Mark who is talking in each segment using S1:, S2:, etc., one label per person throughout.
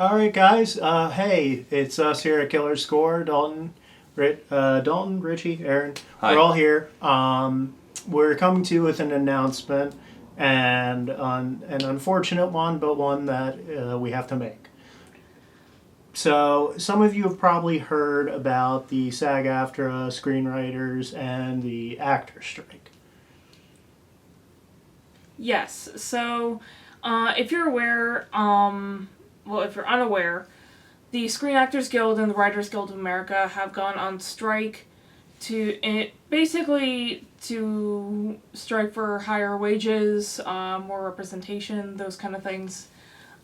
S1: All right, guys. Hey, it's us here at Killer Score. Dalton, Richie, Aaron.
S2: Hi.
S1: We're all here. We're coming to you with an announcement, and an unfortunate one, but one that we have to make. So, some of you have probably heard about the SAG-AFTRA screenwriters and the actors strike.
S3: Yes. So, if you're aware, if you're unaware, the Screen Actors Guild and the Writers Guild of America have gone on strike basically to strike for higher wages, more representation, those kind of things,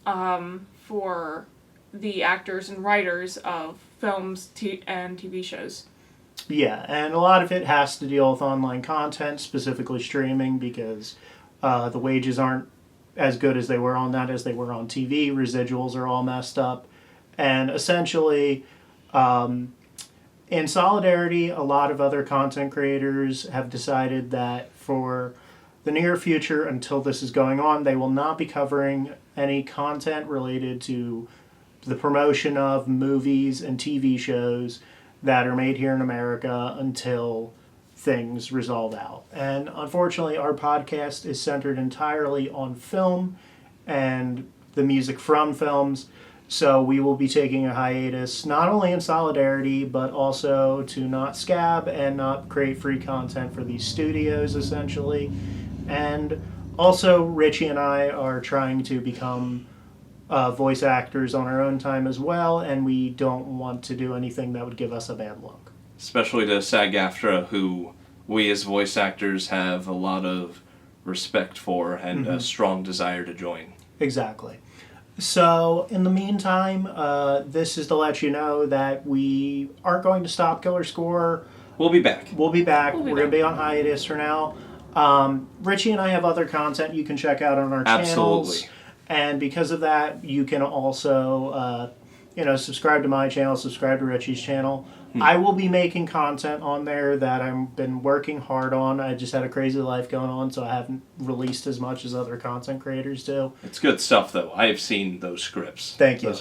S3: for the actors and writers of films and TV shows.
S1: Yeah, and a lot of it has to deal with online content, specifically streaming, because the wages aren't as good as they were on that as they were on TV. Residuals are all messed up. And essentially, in solidarity, a lot of other content creators have decided that for the near future, until this is going on, they will not be covering any content related to the promotion of movies and TV shows that are made here in America until things resolve out. And unfortunately, our podcast is centered entirely on film and the music from films. So we will be taking a hiatus, not only in solidarity, but also to not scab and not create free content for these studios, essentially. And also, Richie and I are trying to become voice actors on our own time as well, and we don't want to do anything that would give us a bad look.
S2: Especially to SAG-AFTRA, who we as voice actors have a lot of respect for and a strong desire to join.
S1: Exactly. So, in the meantime, this is to let you know that we aren't going to stop Killer Score.
S2: We'll be back.
S1: We're going to be on hiatus for now. Richie and I have other content you can check out on our channels.
S2: Absolutely.
S1: And because of that, you can also, subscribe to my channel, subscribe to Richie's channel. I will be making content on there that I've been working hard on. I just had a crazy life going on, so I haven't released as much as other content creators do.
S2: It's good stuff, though. I have seen those scripts.
S1: Thank you.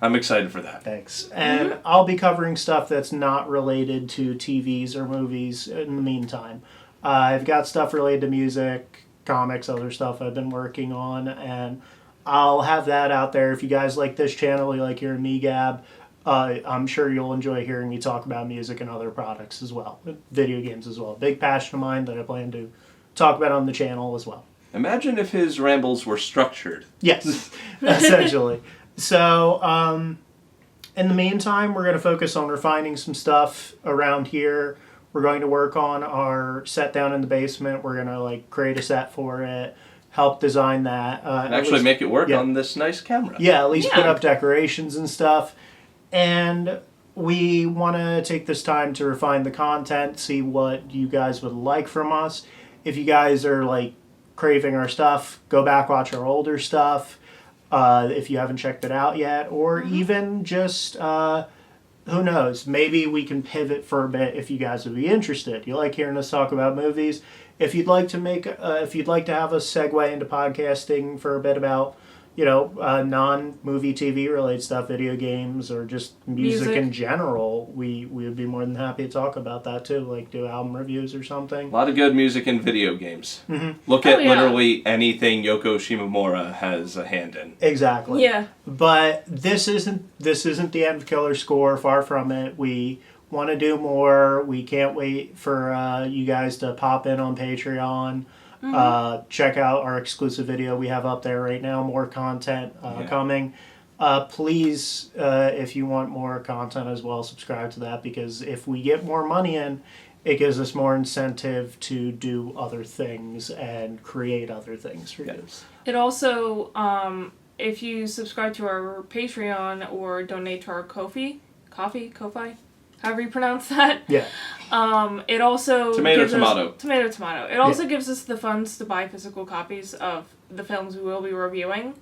S2: I'm excited for that.
S1: Thanks. And I'll be covering stuff that's not related to TVs or movies in the meantime. I've got stuff related to music, comics, other stuff I've been working on, and I'll have that out there. If you guys like this channel, you like hearing me gab, I'm sure you'll enjoy hearing me talk about music and other products as well, video games as well. Big passion of mine that I plan to talk about on the channel as well.
S2: Imagine if his rambles were structured.
S1: Yes, essentially. So, in the meantime, we're going to focus on refining some stuff around here. We're going to work on our set down in the basement. We're going to create a set for it, help design that.
S2: And actually make it work on this nice camera.
S1: Yeah, at least put up decorations and stuff. And we want to take this time to refine the content, see what you guys would like from us. If you guys are craving our stuff, go back, watch our older stuff if you haven't checked it out yet. Or even just, who knows, maybe we can pivot for a bit if you guys would be interested. You like hearing us talk about movies. If you'd like to if you'd like to have us segue into podcasting for a bit about non-movie TV related stuff, video games, or just music in general, we would be more than happy to talk about that too, do album reviews or something.
S2: A lot of good music in video games. Look at literally anything Yoko Shimomura has a hand in.
S1: Exactly.
S3: Yeah.
S1: But this isn't the end of Killer Score, far from it. We want to do more. We can't wait for you guys to pop in on Patreon. Check out our exclusive video we have up there right now. More content coming. Please, if you want more content as well, subscribe to that, because if we get more money in, it gives us more incentive to do other things and create other things for you.
S3: It also, if you subscribe to our Patreon or donate to our Ko-fi, however you pronounce that.
S1: Yeah.
S3: It also
S2: tomato.
S3: It also gives us the funds to buy physical copies of the films we will be reviewing.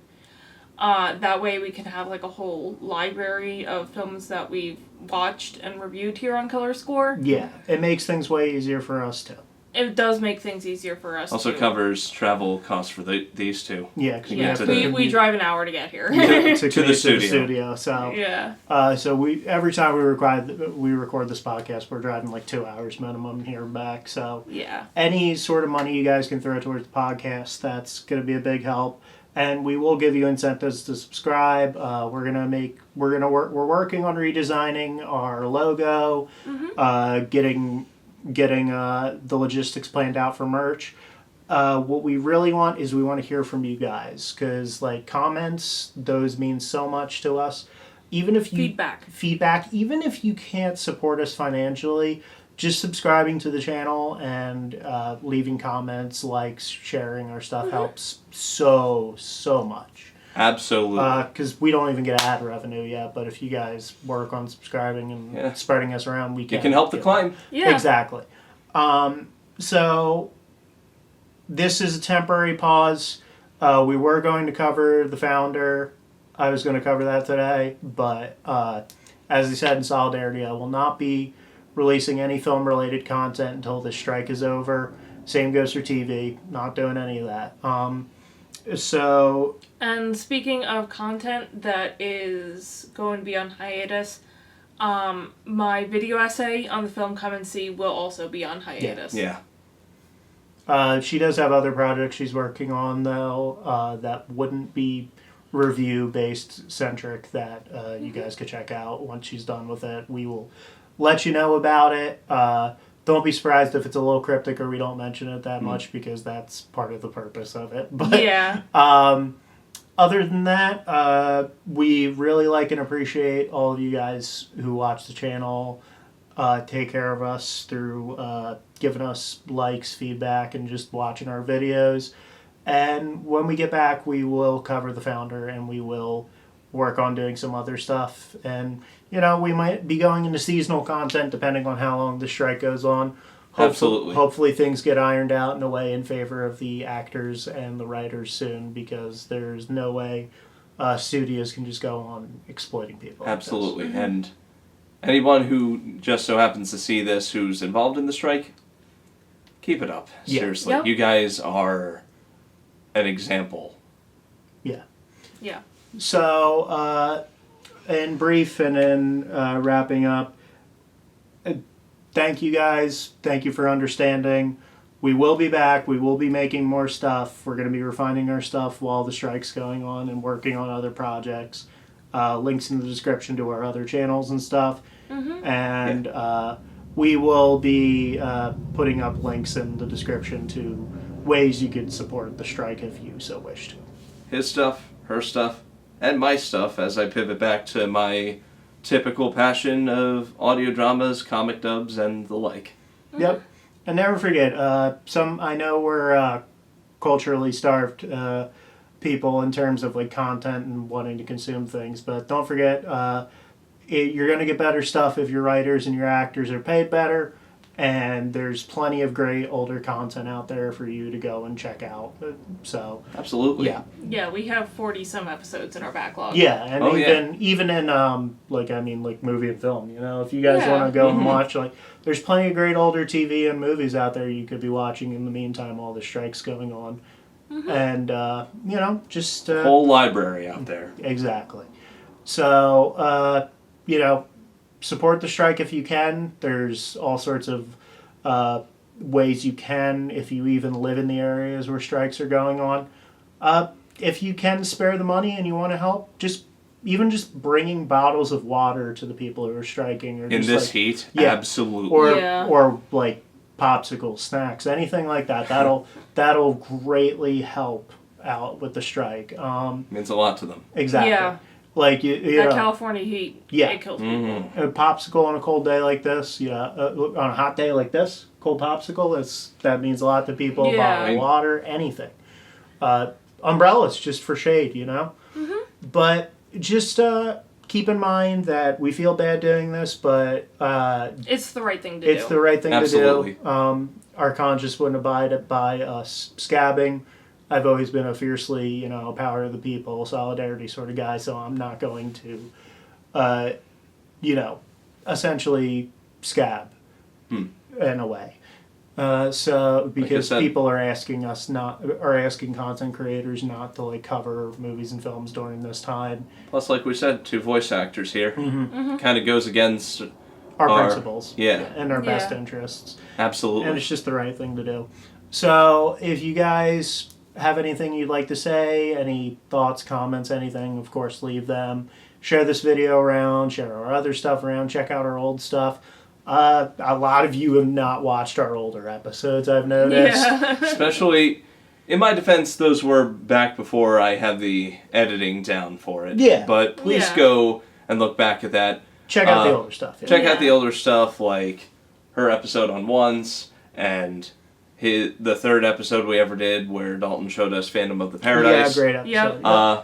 S3: That way we can have a whole library of films that we've watched and reviewed here on Color Score.
S1: Yeah, it makes things way easier for us too.
S3: it does make things easier for us.
S2: Also covers travel costs for these two.
S1: Yeah, because
S2: Yeah,
S3: we drive an hour to get here.
S1: to
S2: the studio.
S1: So
S3: yeah.
S1: so we every time we record this podcast, we're driving like 2 hours minimum here and back. So
S3: Yeah.
S1: any sort of money you guys can throw towards the podcast, that's going to be a big help. And we will give you incentives to subscribe. We're working on redesigning our logo, getting the logistics planned out for merch. What we really want is we want to hear from you guys, because like comments, those mean so much to us. Even if you feedback, even if you can't support us financially, just subscribing to the channel and leaving comments, likes, sharing our stuff helps so much.
S2: Absolutely.
S1: Because we don't even get ad revenue yet, but if you guys work on subscribing and spreading us around, we can.
S2: You can help the climb.
S3: Yeah.
S1: Exactly. So this is a temporary pause. We were going to cover The Founder. I was going to cover that today, but as I said, in solidarity, I will not be releasing any film-related content until this strike is over. Same goes for TV. Not doing any of that.
S3: And speaking of content that is going to be on hiatus, my video essay on the film Come and See will also be on hiatus.
S2: Yeah.
S1: She does have other projects she's working on, though, that wouldn't be review-based centric that you guys could check out once she's done with it. We will let you know about it. Don't be surprised if it's a little cryptic or we don't mention it that much, because that's part of the purpose of it. But
S3: yeah.
S1: Other than that, we really like and appreciate all of you guys who watch the channel, take care of us through giving us likes, feedback, and just watching our videos. And when we get back, we will cover The Founder, and we will work on doing some other stuff. And, you know, we might be going into seasonal content depending on how long the strike goes on.
S2: Absolutely.
S1: Hopefully things get ironed out in a way in favor of the actors and the writers soon, because there's no way studios can just go on exploiting people.
S2: Absolutely.
S1: Like
S2: And anyone who just so happens to see this who's involved in the strike, keep it up.
S1: Yeah.
S2: Seriously.
S3: Yep.
S2: You guys are an example.
S1: Yeah.
S3: Yeah.
S1: So, in brief and in wrapping up, thank you guys. Thank you for understanding. We will be back. We will be making more stuff. We're going to be refining our stuff while the strike's going on and working on other projects. Links in the description to our other channels and stuff. And we will be putting up links in the description to ways you could support the strike if you so wish to.
S2: His stuff, her stuff, and my stuff as I pivot back to my typical passion of audio dramas, comic dubs, and the like.
S1: Yep. And never forget, I know we're culturally starved people in terms of like content and wanting to consume things, but don't forget, you're going to get better stuff if your writers and your actors are paid better, and there's plenty of great older content out there for you to go and check out. So
S2: Absolutely.
S1: yeah.
S3: Yeah, we have 40-some episodes in our backlog.
S1: Yeah, and
S2: Oh,
S1: even in like movie and film, you know, if you guys want to go and watch, like, there's plenty of great older TV and movies out there you could be watching in the meantime while the strike's going on. And you know, just
S2: Whole library out there.
S1: exactly. So you know, support the strike if you can. There's all sorts of ways you can, if you even live in the areas where strikes are going on. If you can spare the money and you want to help, just bringing bottles of water to the people who are striking, or
S2: In
S1: just
S2: this
S1: like,
S2: heat?
S1: yeah.
S2: Absolutely.
S1: or like popsicle snacks, anything like that. That'll greatly help out with the strike.
S2: Means a lot to them.
S1: Exactly.
S3: Yeah.
S1: Like you
S3: That
S1: know,
S3: California heat,
S1: Yeah.
S3: it kills people.
S1: a popsicle on a cold day like this, on a hot day like this, cold popsicle, that means a lot to people.
S3: Yeah.
S1: Bottled water, anything. Umbrellas just for shade, you know? But just keep in mind that we feel bad doing this, but
S3: It's the right thing to do.
S1: it's the right thing
S2: Absolutely.
S1: to do. Our conscience wouldn't abide by us scabbing. I've always been a fiercely, power of the people, solidarity sort of guy, so I'm not going to, essentially scab in a way. So because
S2: said-
S1: people are asking asking content creators not to like cover movies and films during this time.
S2: Plus, like we said, 2 voice actors here.
S1: Mm-hmm.
S2: Kind of goes against
S1: Our principles,
S2: yeah.
S1: and our best
S3: Yeah.
S1: interests,
S2: Absolutely.
S1: and it's just the right thing to do. So if you guys have anything you'd like to say, any thoughts, comments, anything, of course, leave them. Share this video around, share our other stuff around, check out our old stuff. A lot of you have not watched our older episodes, I've noticed.
S3: Yeah.
S2: Especially, in my defense, those were back before I had the editing down for it.
S1: Yeah.
S2: But please
S3: Yeah.
S2: go and look back at that.
S1: Check out the older stuff. Yeah.
S2: Check out
S3: Yeah.
S2: the older stuff, like her episode on Ones, and the third episode we ever did where Dalton showed us Phantom of the Paradise.
S1: Yeah, great episode.
S3: Yep.
S1: Yeah.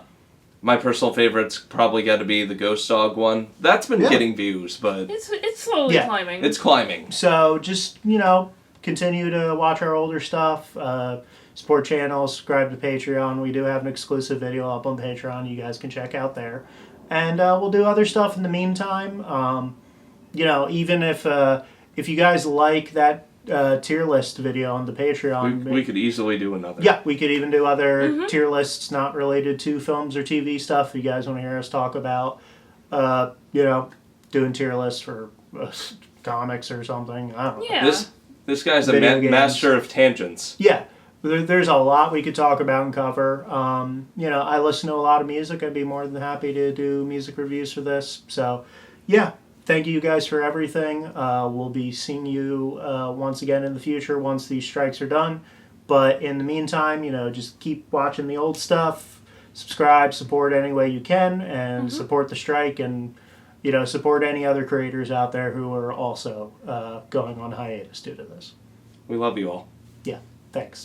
S2: My personal favorite's probably got to be the Ghost Dog one. That's been
S1: Yeah.
S2: getting views, but
S3: It's slowly
S1: Yeah.
S3: climbing.
S2: it's climbing.
S1: So just, continue to watch our older stuff, support channels, subscribe to Patreon. We do have an exclusive video up on Patreon you guys can check out there. And we'll do other stuff in the meantime. Even if you guys like that tier list video on the Patreon.
S2: We could easily do another.
S1: Yeah, we could even do other tier lists not related to films or TV stuff. If you guys want to hear us talk about, doing tier lists for comics or something. I don't know.
S3: Yeah.
S2: This guy's a
S1: Video games.
S2: master of tangents.
S1: Yeah, there's a lot we could talk about and cover. I listen to a lot of music. I'd be more than happy to do music reviews for this. So, yeah, thank you guys for everything. We'll be seeing you once again in the future once these strikes are done. But in the meantime, just keep watching the old stuff, subscribe, support any way you can, and support the strike, and support any other creators out there who are also going on hiatus due to this.
S2: We love you all.
S1: Yeah, thanks.